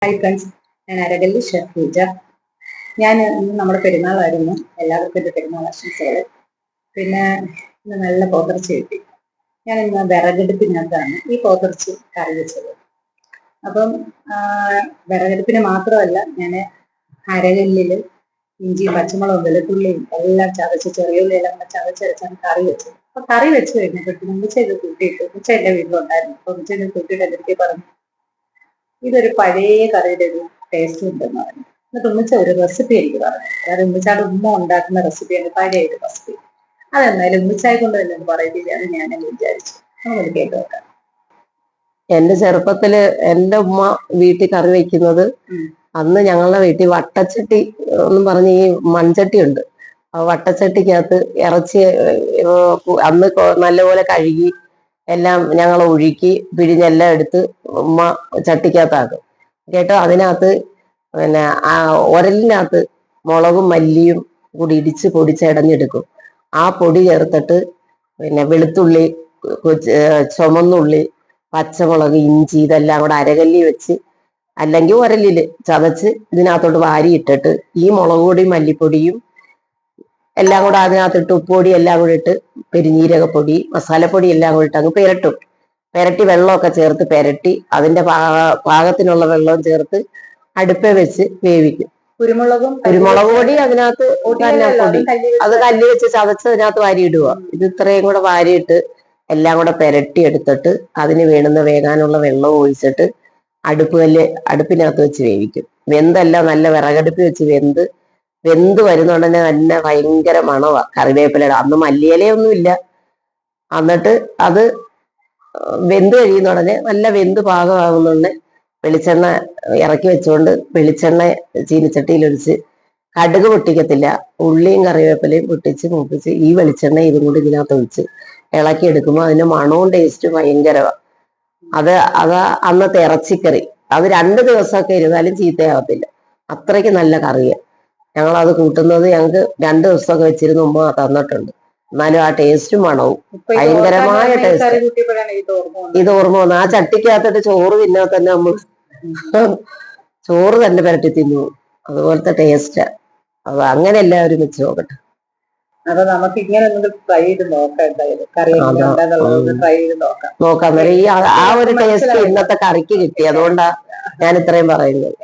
Hi friends, ഞാൻ അരകല്ലി chef പൂജ. ഞാൻ ഇന്ന് നമ്മുടെ പെരുന്നാളായിരുന്നു. എല്ലാവർക്കും എൻ്റെ പെരുന്നാൾ ആശംസകൾ. പിന്നെ ഇന്ന് നല്ല പോത്തിറച്ചി കിട്ടി. ഞാൻ ഇന്ന് വിറകെടുപ്പിനകത്താണ് ഈ പോത്തിറച്ചി കറി വെച്ചത്. അപ്പം വിറകെടുപ്പിന് മാത്രമല്ല, ഞാൻ അരകല്ലിൽ ഇഞ്ചിയും പച്ചമുളകും വെളുത്തുള്ളിയും എല്ലാം ചതച്ച്, ചെറിയുള്ളി എല്ലാം കൂടെ ചതച്ചരച്ചാണ് കറി വെച്ചത്. അപ്പൊ കറി വെച്ച് കഴിഞ്ഞപ്പോഴത്തേക്കും ഉച്ചയൊക്കെ കൂട്ടിയിട്ട്, ഉച്ച എൻ്റെ വീട്ടിലുണ്ടായിരുന്നു. അപ്പൊ ഉച്ചയൊക്കെ കൂട്ടിയിട്ട് എൻ്റെ പറഞ്ഞു ഇതൊരു പഴയ കറിയുടെ ഒരു ടേസ്റ്റ് ഉണ്ടെന്ന് പറഞ്ഞു. എന്നിട്ട് ഉമ്മിച്ച ഒരു റെസിപ്പി എനിക്ക് പറഞ്ഞു. അതായത് ഉമ്മിച്ചാട് ഉമ്മ ഉണ്ടാക്കുന്ന റെസിപ്പിയാണ്, പഴയ ഒരു റെസിപ്പി. അതെന്നാലും ഉമ്മിച്ചായ കൊണ്ട് തന്നെ ഒന്ന് പറയില്ല എന്ന് ഞാൻ വിചാരിച്ചു. നമുക്ക് കേട്ട് നോക്കാം. എന്റെ ചെറുപ്പത്തില് എന്റെ ഉമ്മ വീട്ടിൽ കറി വെക്കുന്നത്, അന്ന് ഞങ്ങളുടെ വീട്ടിൽ വട്ടച്ചട്ടി എന്നും പറഞ്ഞ് ഈ മൺചട്ടി ഉണ്ട്. ആ വട്ടച്ചട്ടിക്കകത്ത് ഇറച്ചി അന്ന് നല്ലപോലെ കഴുകി എല്ലാം ഞങ്ങൾ ഒഴുക്കി പിഴിഞ്ഞെല്ലാം എടുത്ത് ഉമ്മ ചട്ടിക്കകത്താക്കും കേട്ടോ. അതിനകത്ത് പിന്നെ ആ ഉരലിനകത്ത് മുളകും മല്ലിയും കൂടി ഇടിച്ച് പൊടിച്ചടഞ്ഞെടുക്കും. ആ പൊടി ചേർത്തിട്ട് പിന്നെ വെളുത്തുള്ളി, ചുമന്നുള്ളി, പച്ചമുളക്, ഇഞ്ചി ഇതെല്ലാം കൂടെ അരകല്ലി വെച്ച് അല്ലെങ്കിൽ ഉരലില് ചതച്ച് ഇതിനകത്തോട്ട് വാരിയിട്ടിട്ട് ഈ മുളക് പൊടിയും മല്ലിപ്പൊടിയും എല്ലാം കൂടെ അതിനകത്തിട്ട് ഉപ്പുപൊടി എല്ലാം കൂടെ ഇട്ട് പെരുംജീരകപ്പൊടി മസാലപ്പൊടി എല്ലാം കൂടെ ഇട്ട് അങ്ങ് പെരട്ടി വെള്ളമൊക്കെ ചേർത്ത് പെരട്ടി അതിന്റെ പാകത്തിനുള്ള വെള്ളവും ചേർത്ത് അടുപ്പേ വെച്ച് വേവിക്കും. കുരുമുളക് പൊടി അതിനകത്ത് പൊടി അത് കല്ല് വെച്ച് ചതച്ച് അതിനകത്ത് വാരിയിടുക. ഇത് ഇത്രയും കൂടെ വാരിയിട്ട് എല്ലാം കൂടെ പെരട്ടി എടുത്തിട്ട് അതിന് വേണ്ടുന്ന വേകാനുള്ള വെള്ളം ഒഴിച്ചിട്ട് അടുപ്പിനകത്ത് വെച്ച് വേവിക്കും. വെന്തെല്ലാം നല്ല വിറകടുപ്പ് വെച്ച് വെന്ത് വരുന്നുടനെ തന്നെ ഭയങ്കര മണവാ കറിവേപ്പിലയുടെ. അന്ന് മല്ലിയിലയൊന്നും ഇല്ല. എന്നിട്ട് അത് വെന്ത് കഴിയുന്നുടനെ നല്ല വെന്ത് പാകമാകുന്നുണ്ട് വെളിച്ചെണ്ണ ഇറക്കി വെച്ചുകൊണ്ട് വെളിച്ചെണ്ണ ചീനിച്ചട്ടിയിലൊഴിച്ച് കടുക് പൊട്ടിക്കത്തില്ല, ഉള്ളിയും കറിവേപ്പിലയും പൊട്ടിച്ച് മൂപ്പിച്ച് ഈ വെളിച്ചെണ്ണ ഇതും കൂടി ഇതിനകത്ത് ഒഴിച്ച് ഇളക്കി എടുക്കുമ്പോൾ അതിന്റെ മണവും ടേസ്റ്റും ഭയങ്കരമാണ്. അതാ അന്നത്തെ ഇറച്ചിക്കറി. അത് 2 ദിവസമൊക്കെ ഇരുന്നാലും ചീത്തയാകത്തില്ല, അത്രയ്ക്ക് നല്ല കറിയാണ്. ഞങ്ങളത് കൂട്ടുന്നത് ഞങ്ങൾക്ക് 2 ദിവസമൊക്കെ വെച്ചിരുന്ന് ഉമ്മ തന്നിട്ടുണ്ട്. എന്നാലും ആ ടേസ്റ്റും മണവും ഭയങ്കരമായ ടേസ്റ്റ്. ഇത് ഓർമ്മ വന്നു. ആ ചട്ടിക്കകത്തിട്ട് ചോറ് തിന്നാൽ തന്നെ നമ്മൾ ചോറ് തന്നെ പുരട്ടി തിന്നു. അതുപോലത്തെ ടേസ്റ്റാ. അത് അങ്ങനെ എല്ലാവരും വെച്ച് നോക്കട്ടെ. അപ്പൊ നമുക്ക് ഇങ്ങനെ ട്രൈ ചെയ്ത് നോക്കാം. നോക്കാം വരെ ഈ ആ ഒരു ടേസ്റ്റ് ഇന്നത്തെ കറിക്ക് കിട്ടി. അതുകൊണ്ടാ ഞാൻ ഇത്രയും പറയുന്നത്.